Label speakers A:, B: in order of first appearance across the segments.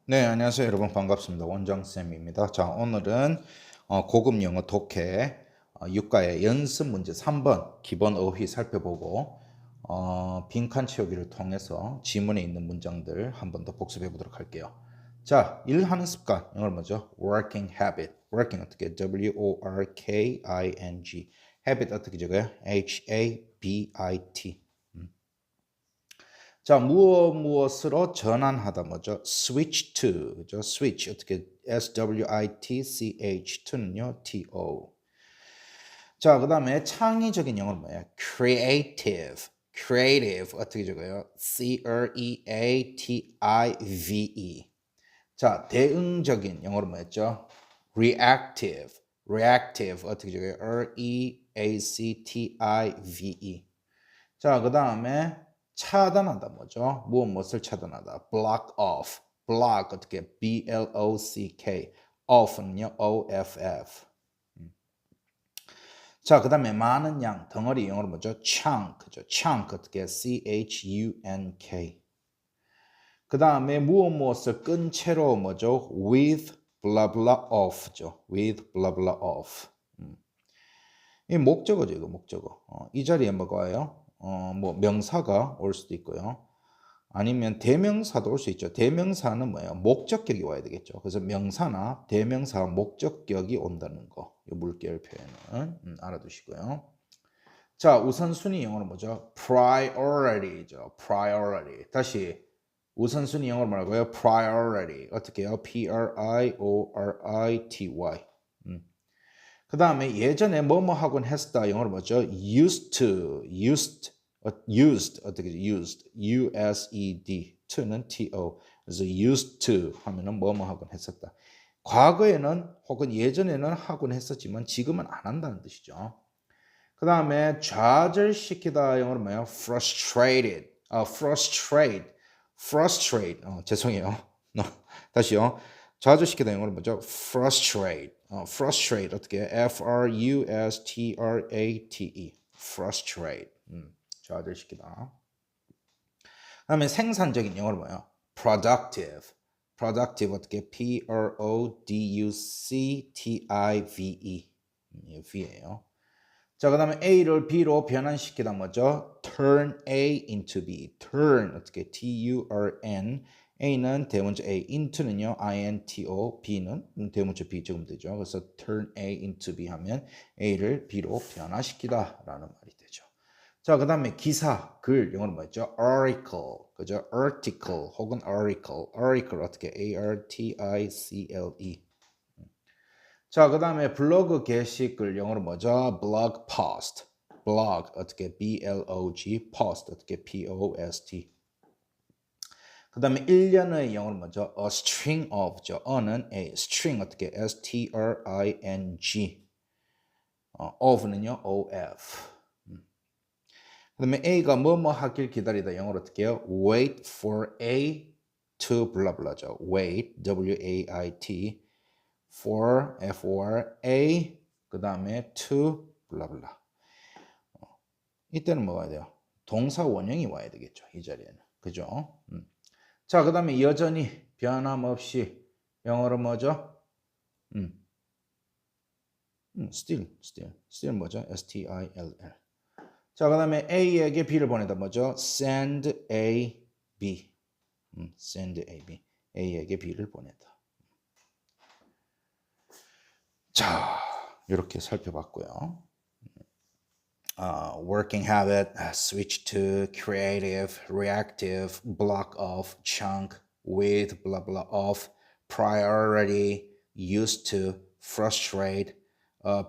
A: 네, 안녕하세요, 여러분. 반갑습니다. 원장쌤입니다. 자, 오늘은 고급 영어 독해 육가의 연습 문제 3번 기본 어휘 살펴보고 빈칸 채우기를 통해서 지문에 있는 문장들 한 번 더 복습해 보도록 할게요. 자, 일하는 습관, 영어로 뭐죠? Working habit. Working 어떻게? W-O-R-K-I-N-G. Habit 어떻게 적어요? H-A-B-I-T. 자, 무엇으로 전환하다 뭐죠? switch to, 그죠? switch 어떻게 switch to는요, to. 자, 그다음에 창의적인 영어는 뭐예요? creative. creative 어떻게 적어요? creative. 자, 대응적인 영어로 뭐였죠? reactive. reactive 어떻게 적어요? reactive. 자, 그 다음에 차단하다 뭐죠? 무엇을 차단하다? block off. block 어떻게? block. off는요? off. 자, 그 다음에 많은 양, 덩어리 영어로 뭐죠? chunk. 그죠? chunk 어떻게? chunk. 그 다음에 무엇을 끈 채로 뭐죠? with blah blah off죠. with blah blah off. 이 목적어죠, 이거 목적어. 이 자리에 뭐가 와요? 뭐 명사가 올 수도 있고요. 아니면 대명사도 올 수 있죠. 대명사는 뭐예요? 목적격이 와야 되겠죠. 그래서 명사나 대명사 목적격이 온다는 거. 이 물결 표현은 알아두시고요. 자, 우선순위 영어로 뭐죠? priority죠. priority. 다시 우선순위 영어로 뭐라고요? priority. 어떻게 해요? priority. 그 다음에 예전에 뭐뭐 하곤 했다 영어로 뭐죠? used to, used 어떻게 used, used, to는 to. 그래서 used to 하면은 뭐뭐 하곤 했었다. 과거에는 혹은 예전에는 하곤 했었지만 지금은 안 한다는 뜻이죠. 그 다음에 좌절시키다 영어로 뭐예요? frustrated, frustrate. 죄송해요. 다시요. 좌절시키다 영어로 뭐죠? frustrate. frustrate 어떻게 해요? frustrate. frustrate. 좌절시키다. 그다음에 생산적인 영어로 뭐예요? productive. productive 어떻게? productive. V예요. 자, 그 다음에 A를 B로 변환시키다 뭐죠? turn A into B. turn 어떻게? turn. A는 대문자 A, into는요, into, B는 대문자 B 적으면 되죠. 그래서 turn A into B 하면 A를 B로 변화시키다 라는 말이 되죠. 자, 그 다음에 기사, 글, 영어로 뭐였죠? article, 그죠? article 혹은 article 어떻게? article. 자, 그 다음에 블로그 게시글 영어로 뭐죠? blog post. blog 어떻게? blog. post 어떻게? post. 그 다음에 1년의 영어로 뭐죠? a string of죠. a는 a, string 어떻게? string. of는요? of. 그 다음에 A가 뭐뭐 하길 기다리다 영어로 어떻게 해요? wait for A to 블라블라죠. wait, W-A-I-T, for, for A, 그 다음에 to 블라블라. 이때는 뭐 와야 돼요? 동사 원형이 와야 되겠죠. 이 자리에는. 그죠? 자, 그 다음에 여전히 변함없이 영어로 뭐죠? still 뭐죠? still. 자, 그 다음에 A에게 B를 보내다 뭐죠? send A, B. send A, B. A에게 B를 보내다. 자, 이렇게 살펴봤고요. working habit, switch to, creative, reactive, block off, chunk, with, blah, blah, off, priority, used to, frustrate,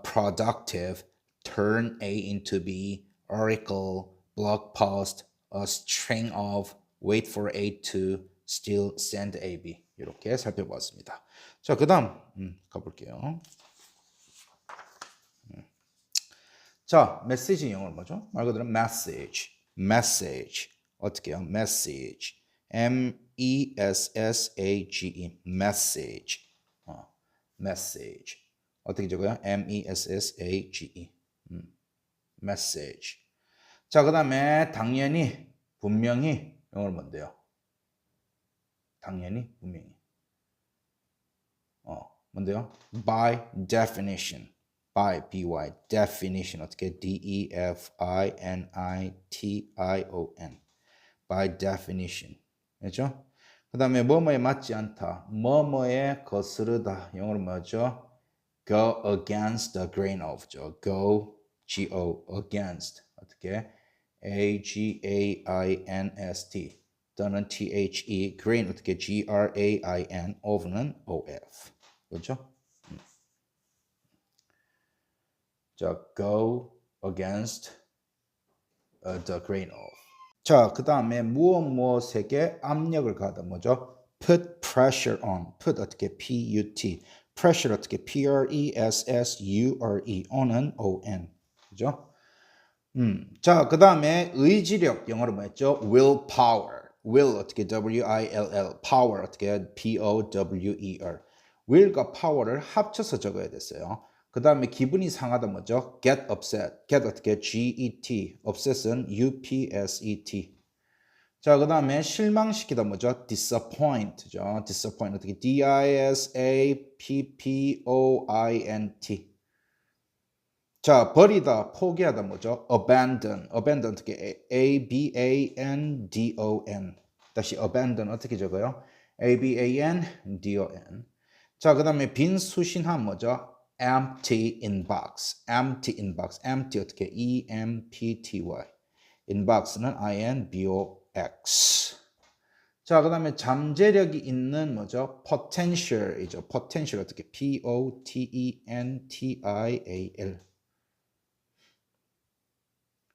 A: productive, turn A into B, article, blog post, a string of, wait for A to, still send AB. 이렇게 살펴봤습니다. 자, 그 다음 가볼게요. 자, 메시지 영어로 뭐죠? 말 그대로 message. message. 어떻게 해요? message. M-E-S-S-A-G-E. message. message. 어떻게 적어요? M-E-S-S-A-G-E. message. 자, 그 다음에 당연히, 분명히 영어로 뭔데요? 당연히, 분명히. 뭔데요? By definition. By, by, definition. 어떻게? D-E-F-I-N-I-T-I-O-N. By definition. 그렇죠? 그 다음에 뭐뭐에 맞지 않다. 뭐뭐에 거스르다. 영어로 뭐죠? Go against the grain of죠. Go, G-O, against. 어떻게? A-G-A-I-N-S-T. 또는 T-H-E, grain 어떻게? G-R-A-I-N, of는 O-F. 그렇죠? 자, go against the grain of. 자, 그 다음에 무엇에게 압력을 가하다 뭐죠? Put pressure on. Put 어떻게? P-U-T. Pressure 어떻게? P-R-E-S-S-U-R-E. on은 O-N. 그죠? 자, 그 다음에 의지력. 영어로 뭐였죠? Willpower. Will 어떻게? W-I-L-L. Power 어떻게? P-O-W-E-R. will과 power를 합쳐서 적어야 됐어요. 그 다음에 기분이 상하다 뭐죠? Get upset. Get 어떻게? G-E-T. upset은 U-P-S-E-T. 자, 그 다음에 실망시키다 뭐죠? disappoint죠. disappoint 어떻게? D-I-S-A-P-P-O-I-N-T. 자, 버리다, 포기하다 뭐죠? abandon. abandon 어떻게? A-B-A-N-D-O-N. 다시 abandon 어떻게 적어요? A-B-A-N-D-O-N. 자, 그 다음에 빈 수신함 뭐죠? empty inbox. empty inbox. empty 어떻게? E-M-P-T-Y. inbox는 I-N-B-O-X. 자, 그 다음에 잠재력이 있는 뭐죠? potential이죠. potential 어떻게? P-O-T-E-N-T-I-A-L.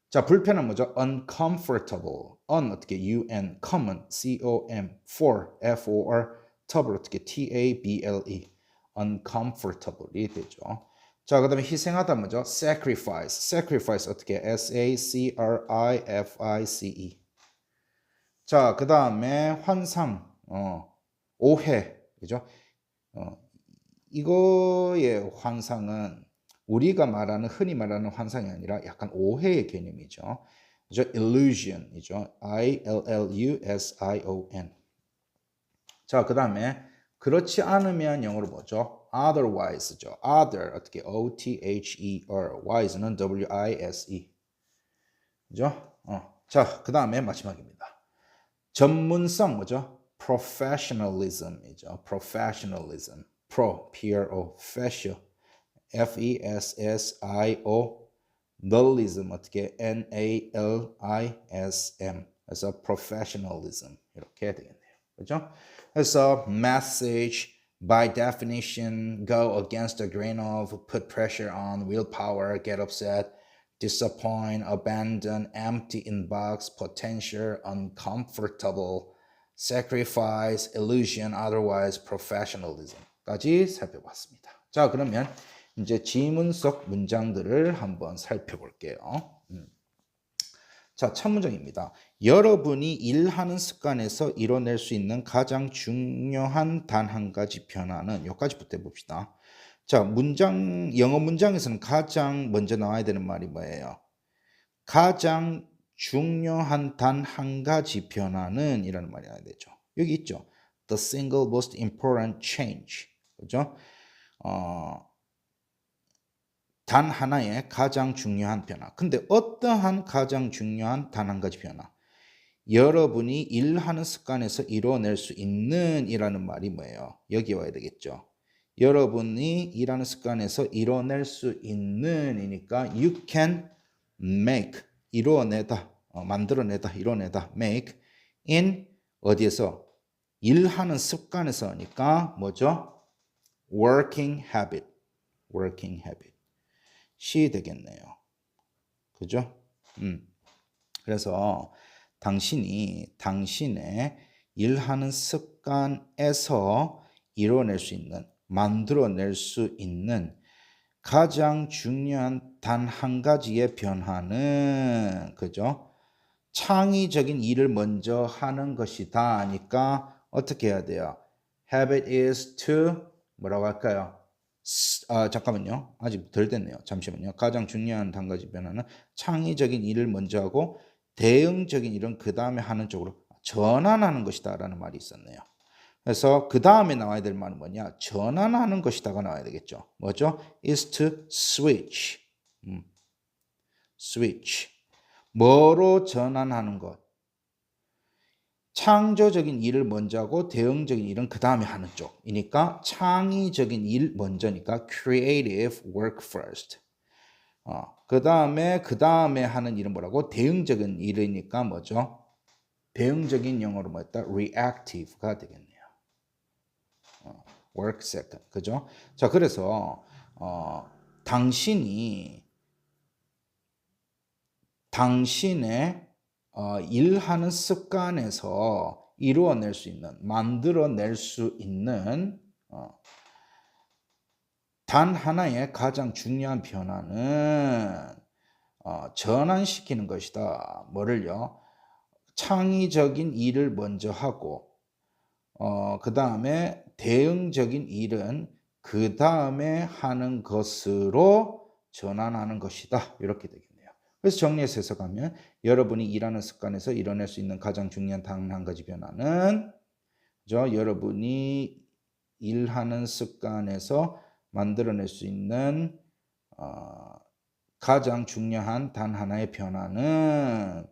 A: 자, 불편한 뭐죠? uncomfortable. 어떻게? U-N. common. C-O-M. for. F-O-R. trouble 어떻게? T-A-B-L-E. uncomfortable이 되죠. 자, 그 다음에 희생하다 뭐죠? sacrifice. sacrifice 어떻게? S-A-C-R-I-F-I-C-E. 자, 그 다음에 환상. 오해. 그죠? 이거의 환상은 우리가 흔히 말하는 환상이 아니라 약간 오해의 개념이죠. 그죠? illusion이죠. I-L-L-U-S-I-O-N. 자, 그 다음에 그렇지 않으면 영어로 뭐죠? otherwise죠. other 어떻게? O-T-H-E-R. wise는 W-I-S-E. 그죠? 자, 그 다음에 마지막입니다. 전문성 뭐죠? professionalism이죠. professionalism. pro, P-R-O, fascio, F-E-S-S-I-O, nullism 어떻게? N-A-L-I-S-M. 그래서 professionalism 이렇게 되겠네요. 그죠? 그래서 message, by definition, go against the grain of, put pressure on, willpower, get upset, disappoint, abandon, empty inbox, potential, uncomfortable, sacrifice, illusion, otherwise, professionalism까지 살펴봤습니다. 자, 그러면 이제 지문 속 문장들을 한번 살펴볼게요. 자, 첫 문장입니다. 여러분이 일하는 습관에서 이뤄낼 수 있는 가장 중요한 단 한 가지 변화는 여기까지부터 해봅시다. 자, 영어 문장에서는 가장 먼저 나와야 되는 말이 뭐예요? 가장 중요한 단 한 가지 변화는 이라는 말이 나와야 되죠. 여기 있죠. The single most important change. 그죠? 단 하나의 가장 중요한 변화. 근데 어떠한 가장 중요한 단 한 가지 변화? 여러분이 일하는 습관에서 이뤄낼 수 있는 이라는 말이 뭐예요? 여기 와야 되겠죠. 여러분이 일하는 습관에서 이뤄낼 수 있는 이니까 you can make, 이뤄내다, 만들어내다, 이뤄내다, make in 어디에서? 일하는 습관에서니까 뭐죠? working habit, working habit. 시 되겠네요. 그죠? 그래서 당신의 일하는 습관에서 이뤄낼 수 있는, 만들어낼 수 있는 가장 중요한 단 한 가지의 변화는, 그죠? 창의적인 일을 먼저 하는 것이다 하니까 어떻게 해야 돼요? Habit is to 뭐라고 할까요? 잠깐만요. 아직 덜 됐네요. 잠시만요. 가장 중요한 한 가지 변화는 창의적인 일을 먼저 하고 대응적인 일은 그 다음에 하는 쪽으로 전환하는 것이다 라는 말이 있었네요. 그래서 그 다음에 나와야 될 말은 뭐냐? 전환하는 것이다가 나와야 되겠죠. 뭐죠? is to switch. switch. 뭐로 전환하는 것? 창조적인 일을 먼저 하고 대응적인 일은 그 다음에 하는 쪽이니까 창의적인 일 먼저니까 creative work first. 그 다음에 하는 일은 뭐라고? 대응적인 일이니까 뭐죠? 대응적인 영어로 뭐였다? reactive가 되겠네요. work second. 그죠? 자, 그래서 당신의 일하는 습관에서 이루어낼 수 있는, 만들어낼 수 있는 단 하나의 가장 중요한 변화는 전환시키는 것이다. 뭐를요? 창의적인 일을 먼저 하고 그 다음에 대응적인 일은 그 다음에 하는 것으로 전환하는 것이다. 이렇게 되겠네요. 그래서 정리해서 해석하면 여러분이 일하는 습관에서 이뤄낼 수 있는 가장 중요한 단 한 가지 변화는 여러분이 일하는 습관에서 만들어낼 수 있는 가장 중요한 단 하나의 변화는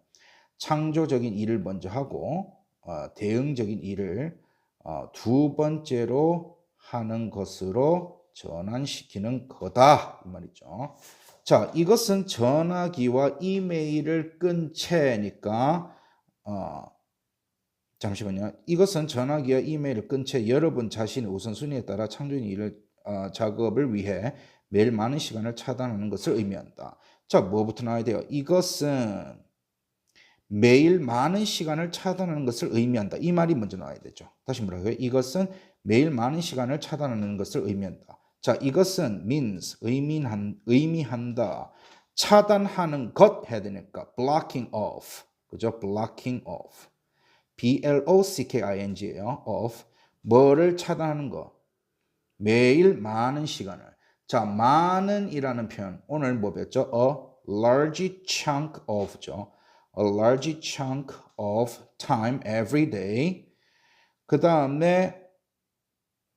A: 창조적인 일을 먼저 하고 대응적인 일을 두 번째로 하는 것으로 전환시키는 거다 이 말이죠. 자, 이것은 전화기와 이메일을 끈 채니까 잠시만요. 이것은 전화기와 이메일을 끈 채 여러분 자신의 우선순위에 따라 창조적인 일을 작업을 위해 매일 많은 시간을 차단하는 것을 의미한다. 자, 뭐부터 나와야 돼요? 이것은 매일 많은 시간을 차단하는 것을 의미한다. 이 말이 먼저 나와야 되죠. 다시 뭐라고요? 이것은 매일 많은 시간을 차단하는 것을 의미한다. 자, 이것은 means 의미한다. 차단하는 것 해야 되니까 blocking off. 그죠? blocking off. blocking예요. off. 뭐를 차단하는 거? 매일 많은 시간을. 자, 많은이라는 표현 오늘 뭐 배웠죠? A large chunk of죠. A large chunk of time every day. 그 다음에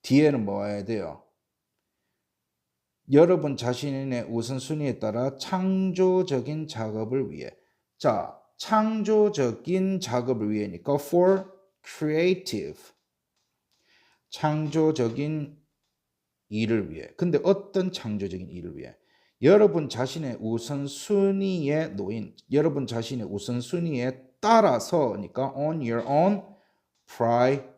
A: 뒤에는 뭐 해야 돼요? 여러분 자신의 우선순위에 따라 창조적인 작업을 위해. 자, 창조적인 작업을 위해니까 for creative. 창조적인 일을 위해. 근데 어떤 창조적인 일을 위해? 여러분 자신의 우선순위에 놓인, 여러분 자신의 우선순위에 따라서니까 on your own priority가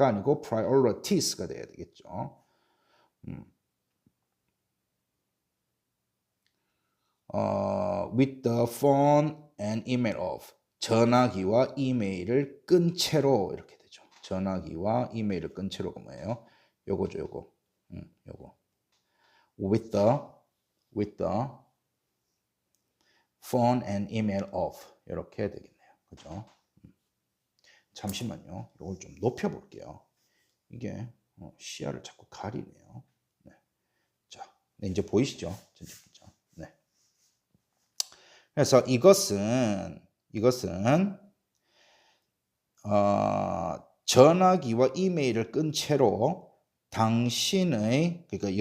A: 아니고 priorities가 돼야 되겠죠. with the phone and email off. 전화기와 이메일을 끈 채로 이렇게 되죠. 전화기와 이메일을 끈 채로가 뭐예요? 요거죠, 요거. 요거. with the phone and email off. 이렇게 되겠네요. 그죠? 잠시만요. 이걸 좀 높여 볼게요. 이게 시야를 자꾸 가리네요. 네. 자, 네, 이제 보이시죠? 네. 그래서 이것은 전화기와 이메일을 끈 채로 당신의, 그러니까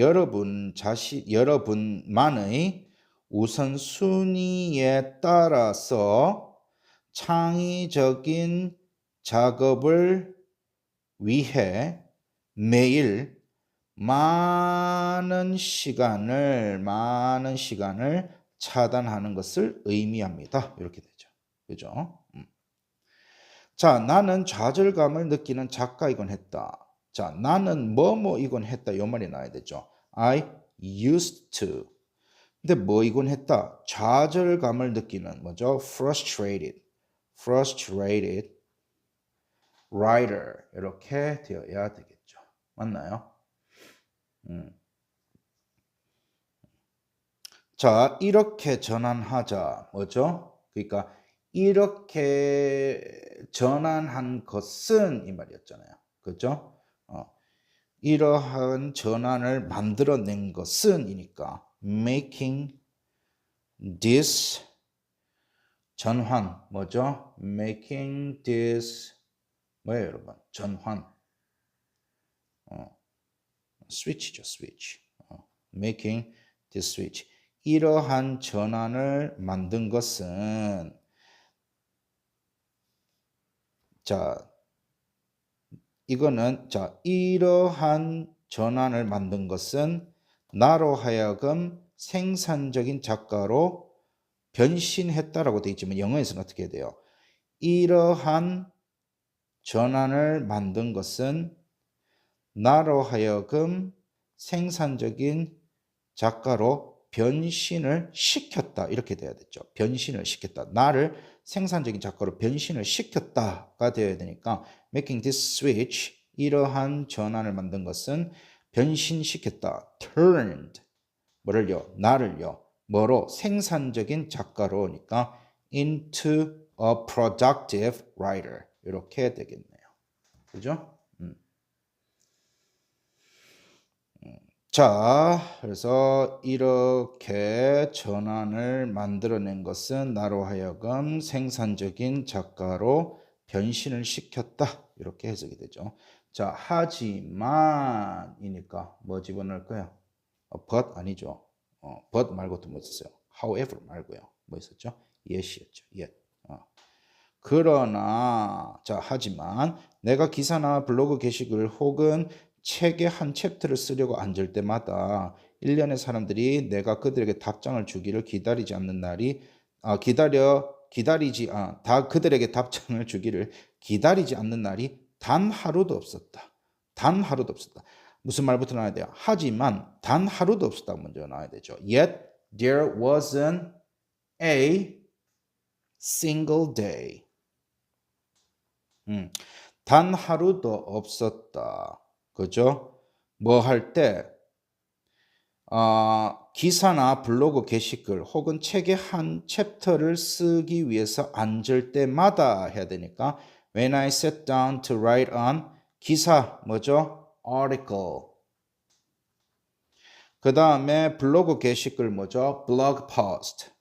A: 여러분만의 우선순위에 따라서 창의적인 작업을 위해 매일 많은 시간을 차단하는 것을 의미합니다. 이렇게 되죠. 그죠? 자, 나는 좌절감을 느끼는 작가이곤 했다. 자, 나는 뭐뭐이곤 했다. 이 말이 나와야 되죠. I used to. 근데 뭐이곤 했다. 좌절감을 느끼는 뭐죠? frustrated writer 이렇게 되어야 되겠죠. 맞나요? 자, 이렇게 전환하자. 뭐죠? 그러니까 이렇게 전환한 것은 이 말이었잖아요. 그렇죠? 이러한 전환을 만들어낸 것은 이니까 making this 전환 뭐죠? making this 뭐예요, 여러분? 전환. switch죠, switch. making this switch. 이러한 전환을 만든 것은 자, 이거는 자, 이러한 전환을 만든 것은 나로 하여금 생산적인 작가로 변신했다라고 되어 있지만 영어에서는 어떻게 돼요? 이러한 전환을 만든 것은 나로 하여금 생산적인 작가로 변신을 시켰다. 이렇게 돼야 되죠. 변신을 시켰다. 나를 생산적인 작가로 변신을 시켰다가 되어야 되니까 making this switch, 이러한 전환을 만든 것은 변신시켰다. turned, 뭐를요? 나를요. 뭐로? 생산적인 작가로니까 into a productive writer. 이렇게 되겠네요. 그죠? 자, 그래서 이렇게 전환을 만들어낸 것은 나로 하여금 생산적인 작가로 변신을 시켰다. 이렇게 해석이 되죠. 자, 하지만이니까 뭐 집어넣을까요? but 아니죠. but 말고 또 뭐 있었어요? however 말고요. 뭐 있었죠? yet이었죠. yet. 그러나 자, 하지만 내가 기사나 블로그 게시글 혹은 책의 한 챕터를 쓰려고 앉을 때마다 일련의 사람들이 내가 그들에게 답장을 주기를 기다리지 않는 날이 다 그들에게 답장을 주기를 기다리지 않는 날이 단 하루도 없었다. 단 하루도 없었다. 무슨 말부터 나와야 돼요? 하지만 단 하루도 없었다 먼저 나와야 되죠. Yet there wasn't a single day. 단 하루도 없었다. 그죠? 뭐 할 때? 기사나 블로그 게시글 혹은 책의 한 챕터를 쓰기 위해서 앉을 때마다 해야 되니까 when I sat down to write on 기사 뭐죠? article. 그 다음에 블로그 게시글 뭐죠? blog post.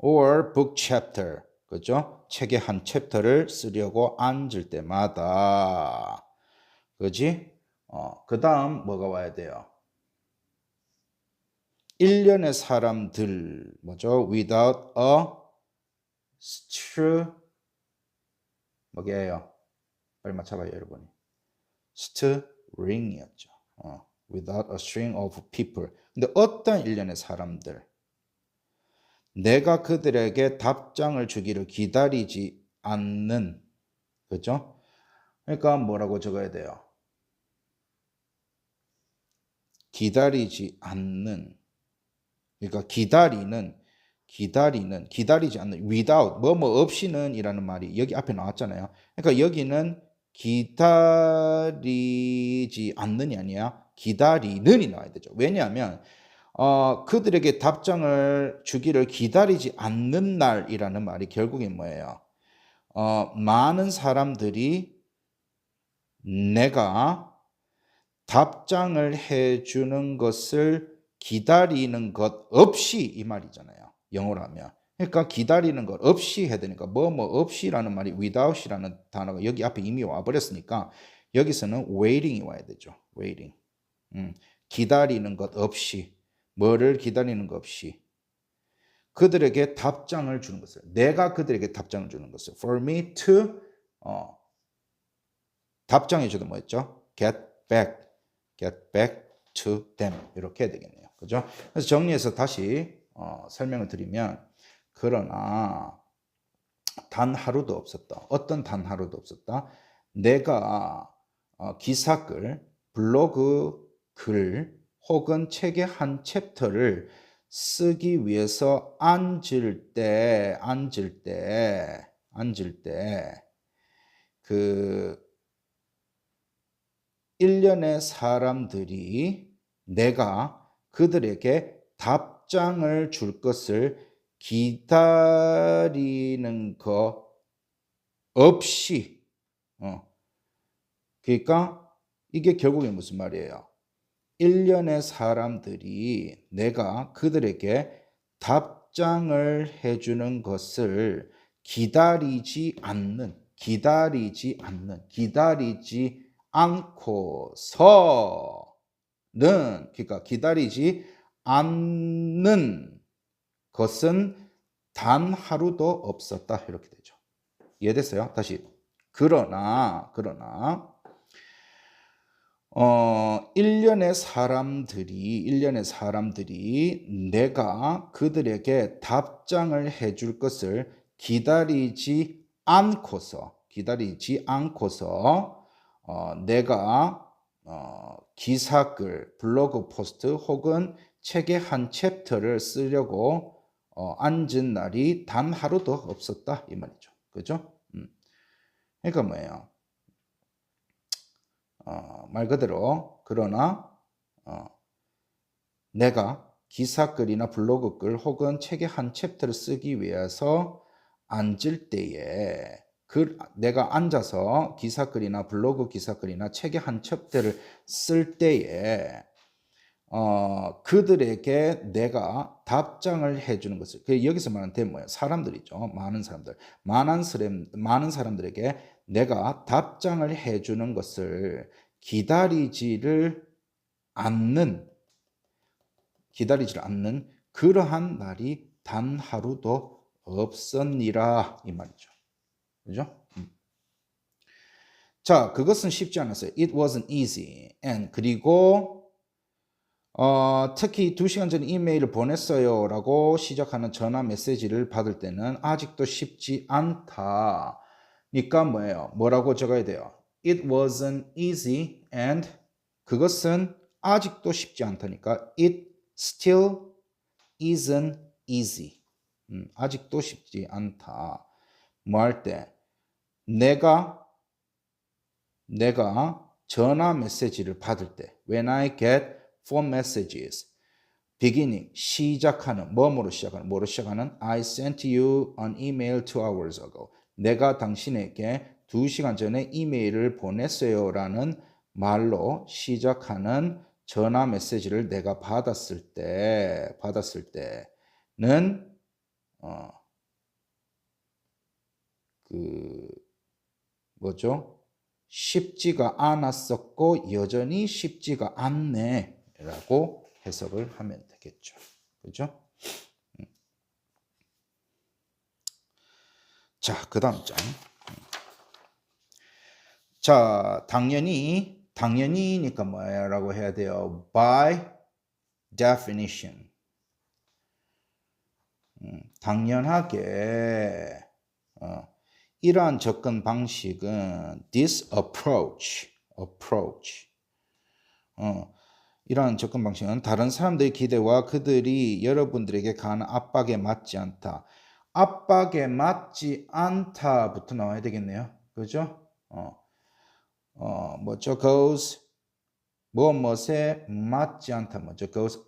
A: or book chapter. 그죠? 책의 한 챕터를 쓰려고 앉을 때마다. 그지? 그 다음 뭐가 와야 돼요? 일련의 사람들 뭐죠? without a 뭐게요? 빨리 맞춰봐요, 여러분이. string이었죠. without a string of people. 근데 어떤 일련의 사람들? 내가 그들에게 답장을 주기를 기다리지 않는, 그죠? 그러니까 뭐라고 적어야 돼요? 기다리지 않는, 그러니까 기다리지 않는, without, 뭐뭐 없이는 이라는 말이 여기 앞에 나왔잖아요. 그러니까 여기는 기다리지 않는이 아니야. 기다리는이 나와야 되죠. 왜냐하면 그들에게 답장을 주기를 기다리지 않는 날이라는 말이 결국엔 뭐예요? 많은 사람들이 내가 답장을 해주는 것을 기다리는 것 없이 이 말이잖아요. 영어로 하면. 그러니까 기다리는 것 없이 해야 되니까 뭐 없이라는 말이 without이라는 단어가 여기 앞에 이미 와버렸으니까 여기서는 waiting이 와야 되죠. waiting. 기다리는 것 없이. 뭐를 기다리는 것 없이 그들에게 답장을 주는 것을, 내가 그들에게 답장을 주는 것을 for me to 답장해 줘도 뭐였죠? get back to them 이렇게 해야 되겠네요. 그죠? 그래서 정리해서 다시 설명을 드리면 그러나 단 하루도 없었다. 어떤 단 하루도 없었다. 내가 기사글, 블로그 글 혹은 책의 한 챕터를 쓰기 위해서 앉을 때 그 일련의 사람들이 내가 그들에게 답장을 줄 것을 기다리는 거 없이 그러니까 이게 결국에 무슨 말이에요? 일련의 사람들이 내가 그들에게 답장을 해주는 것을 기다리지 않고서는, 그러니까 기다리지 않는 것은 단 하루도 없었다. 이렇게 되죠. 이해됐어요? 다시. 그러나 1년의 사람들이 내가 그들에게 답장을 해줄 것을 기다리지 않고서 내가 기사글, 블로그 포스트 혹은 책의 한 챕터를 쓰려고 앉은 날이 단 하루도 없었다 이 말이죠. 그죠? 그러니까 뭐예요? 말 그대로 그러나 내가 기사글이나 블로그 글 혹은 책의 한 챕터를 쓰기 위해서 앉을 때에 내가 앉아서 기사글이나 블로그 기사글이나 책의 한 챕터를 쓸 때에 그들에게 내가 답장을 해주는 것을, 여기서 말하는 대 뭐예요? 사람들이죠. 많은 사람들에게 내가 답장을 해주는 것을 기다리지를 않는 그러한 날이 단 하루도 없었니라 이 말이죠. 그죠? 자, 그것은 쉽지 않았어요. It wasn't easy. And 그리고 특히 2시간 전에 이메일을 보냈어요 라고 시작하는 전화 메시지를 받을 때는 아직도 쉽지 않다. 니까 뭐예요? 뭐라고 적어야 돼요? It wasn't easy and 그것은 아직도 쉽지 않다니까 it still isn't easy. 아직도 쉽지 않다. 뭐 할 때? 내가 전화 메시지를 받을 때 when I get phone messages beginning 시작하는 뭐로 시작하는 I sent you an email 2 hours ago 내가 당신에게 2시간 전에 이메일을 보냈어요 라는 말로 시작하는 전화 메시지를 내가 받았을 때는 뭐죠? 쉽지가 않았었고 여전히 쉽지가 않네 라고 해석을 하면 되겠죠. 그죠? 자, 그 다음 장. 자, 당연히니까 뭐라고 해야 돼요? By definition. 당연하게 이러한 접근 방식은 this approach 이러한 접근 방식은 다른 사람들의 기대와 그들이 여러분들에게 가하는 압박에 맞지 않다. 압박에 맞지 않다부터 나와야 되겠네요. 그죠? 뭐죠? goes 무엇에 맞지 않다. 뭐죠? goes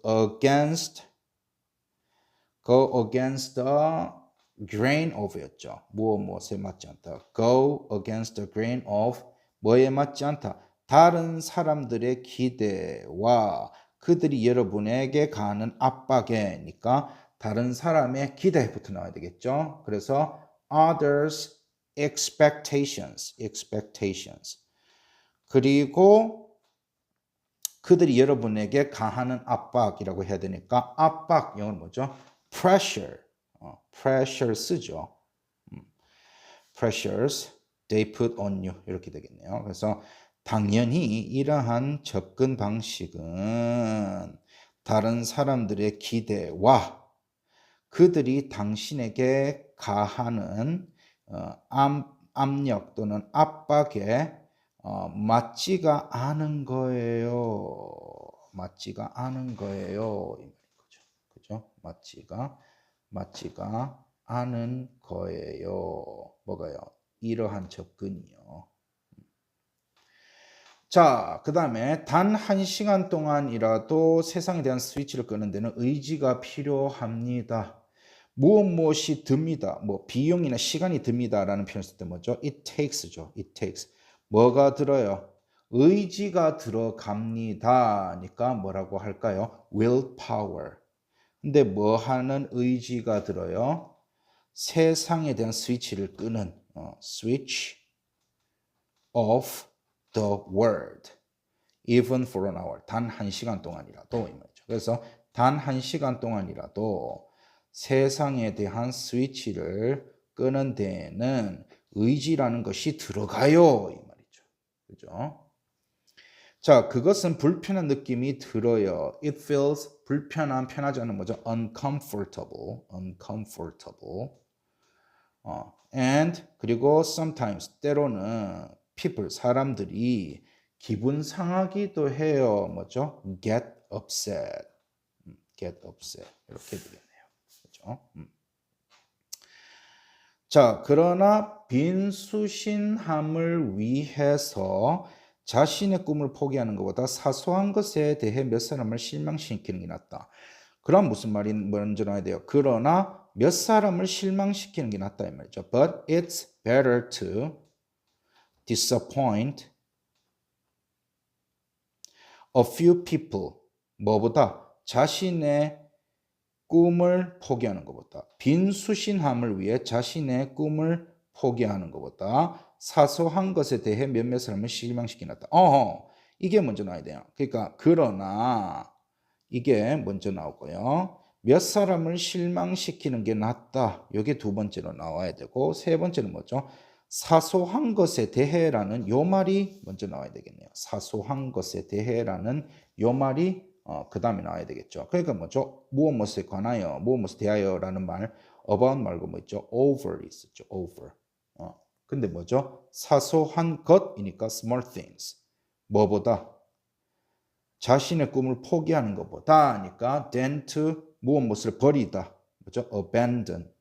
A: go against the grain of였죠. 무엇에 맞지 않다. go against the grain of 뭐에 맞지 않다. 다른 사람들의 기대와 그들이 여러분에게 가하는 압박에니까 다른 사람의 기대부터 나와야 되겠죠. 그래서 others expectations 그리고 그들이 여러분에게 가하는 압박이라고 해야 되니까 압박 영어로 뭐죠? pressure 쓰죠. pressures they put on you 이렇게 되겠네요. 그래서 당연히 이러한 접근 방식은 다른 사람들의 기대와 그들이 당신에게 가하는 압력 또는 압박에 맞지가 않은 거예요. 맞지가 않은 거예요. 그죠? 맞지가 않은 거예요. 뭐가요? 이러한 접근이요. 자, 그 다음에 단 1시간 동안이라도 세상에 대한 스위치를 끄는 데는 의지가 필요합니다. 무엇이 듭니다. 뭐 비용이나 시간이 듭니다. 라는 표현을 쓸 때 뭐죠? It takes죠. It takes. 뭐가 들어요? 의지가 들어갑니다. 니까 뭐라고 할까요? willpower. 근데 뭐 하는 의지가 들어요? 세상에 대한 스위치를 끄는 switch off the world even for an hour. 단 1시간 동안이라도 이 말이죠. 그래서 단 1시간 동안이라도 세상에 대한 스위치를 끄는 데에는 의지라는 것이 들어가요 이 말이죠. 그죠? 자, 그것은 불편한 느낌이 들어요. It feels 불편한, 편하지 않은 뭐죠? Uncomfortable, uncomfortable. And 그리고 sometimes 때로는 people 사람들이 기분 상하기도 해요. 뭐죠? Get upset, get upset 이렇게 되겠네요. 그렇죠? 자, 그러나 빈수신함을 위해서 자신의 꿈을 포기하는 것보다 사소한 것에 대해 몇 사람을 실망시키는 게 낫다. 그럼 무슨 말이 먼저 나와야 돼요? 그러나 몇 사람을 실망시키는 게 낫다 이 말이죠. But it's better to disappoint a few people. 뭐보다 자신의 꿈을 포기하는 것보다 빈수신함을 위해 자신의 꿈을 포기하는 것보다 사소한 것에 대해 몇몇 사람을 실망시키놨다. 이게 먼저 나와야 돼요. 그러니까 그러나 이게 먼저 나오고요. 몇 사람을 실망시키는 게 낫다. 이게 두 번째로 나와야 되고 세 번째는 뭐죠? 사소한 것에 대해라는 요 말이 먼저 나와야 되겠네요. 사소한 것에 대해라는 요 말이 그 다음에 나와야 되겠죠. 그러니까 뭐죠? 무엇에 관하여, 무엇에 대하여라는 말, about 말고 뭐 있죠? over 있었죠. over. 근데 뭐죠? 사소한 것이니까 small things. 뭐보다? 자신의 꿈을 포기하는 것보다 하니까 than to 무엇을 버리다. 뭐죠? abandon.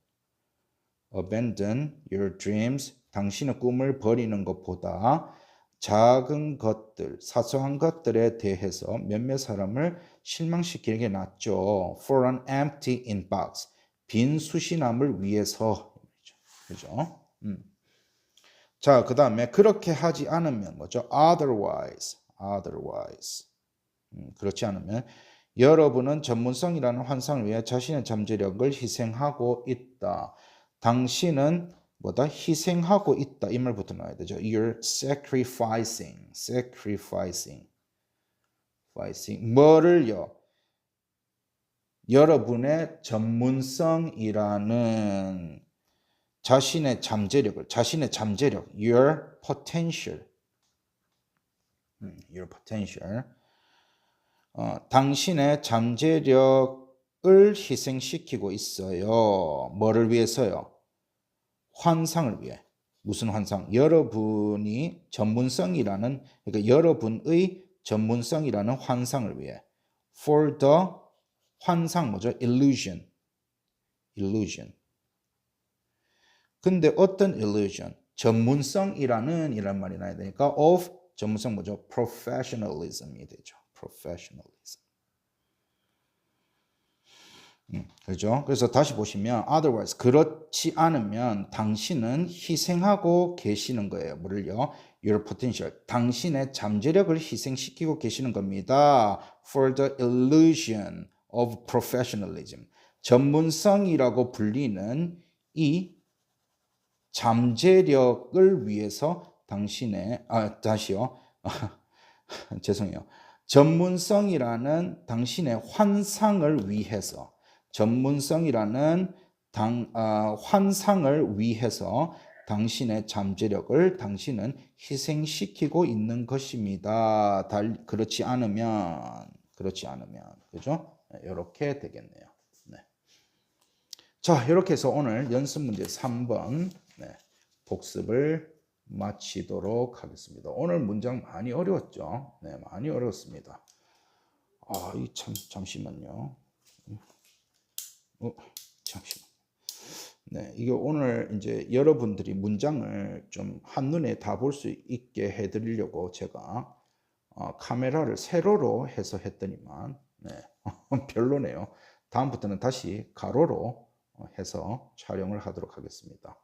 A: abandon your dreams. 당신의 꿈을 버리는 것보다 작은 것들, 사소한 것들에 대해서 몇몇 사람을 실망시키는 게 낫죠. For an empty inbox. 빈 수신함을 위해서. 그죠? 자, 그 다음에 그렇게 하지 않으면 뭐죠? Otherwise. 그렇지 않으면 여러분은 전문성이라는 환상을 위해 자신의 잠재력을 희생하고 있다. 당신은 뭐다? 희생하고 있다. 이 말부터 나와야 되죠. You're sacrificing. 뭐를요? 여러분의 전문성이라는 자신의 잠재력, your potential. 당신의 잠재력을 희생시키고 있어요. 뭐를 위해서요? 환상을 위해. 무슨 환상? 여러분이 전문성이라는, 그러니까 여러분의 전문성이라는 환상을 위해. For the 환상 뭐죠? illusion. 근데 어떤 illusion? 전문성이라는 이란 말이 나야 되니까 of 전문성 뭐죠? professionalism이 되죠. professionalism. 그렇죠? 그래서 다시 보시면 otherwise 그렇지 않으면 당신은 희생하고 계시는 거예요. 뭐를요? Your potential. 당신의 잠재력을 희생시키고 계시는 겁니다. For the illusion of professionalism. 전문성이라고 불리는 이 잠재력을 위해서 당신의 다시요. 죄송해요. 전문성이라는 당신의 환상을 위해서 환상을 위해서 당신의 잠재력을 당신은 희생시키고 있는 것입니다. 그렇지 않으면 그죠? 이렇게 되겠네요. 네. 자, 이렇게 해서 오늘 연습 문제 3번 복습을 마치도록 하겠습니다. 오늘 문장 많이 어려웠죠? 네, 많이 어려웠습니다. 잠시만요. 잠시만. 네, 이게 오늘 이제 여러분들이 문장을 좀 한눈에 다 볼 수 있게 해드리려고 제가 카메라를 세로로 해서 했더니만 별로네요. 다음부터는 다시 가로로 해서 촬영을 하도록 하겠습니다.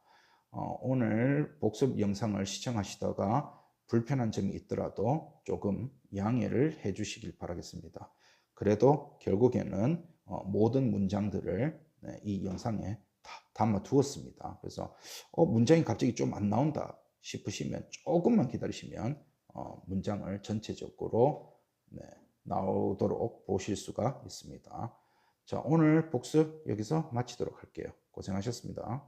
A: 오늘 복습 영상을 시청하시다가 불편한 점이 있더라도 조금 양해를 해 주시길 바라겠습니다. 그래도 결국에는 모든 문장들을 이 영상에 다 담아 두었습니다. 그래서 문장이 갑자기 좀 안 나온다 싶으시면 조금만 기다리시면 문장을 전체적으로 네, 나오도록 보실 수가 있습니다. 자, 오늘 복습 여기서 마치도록 할게요. 고생하셨습니다.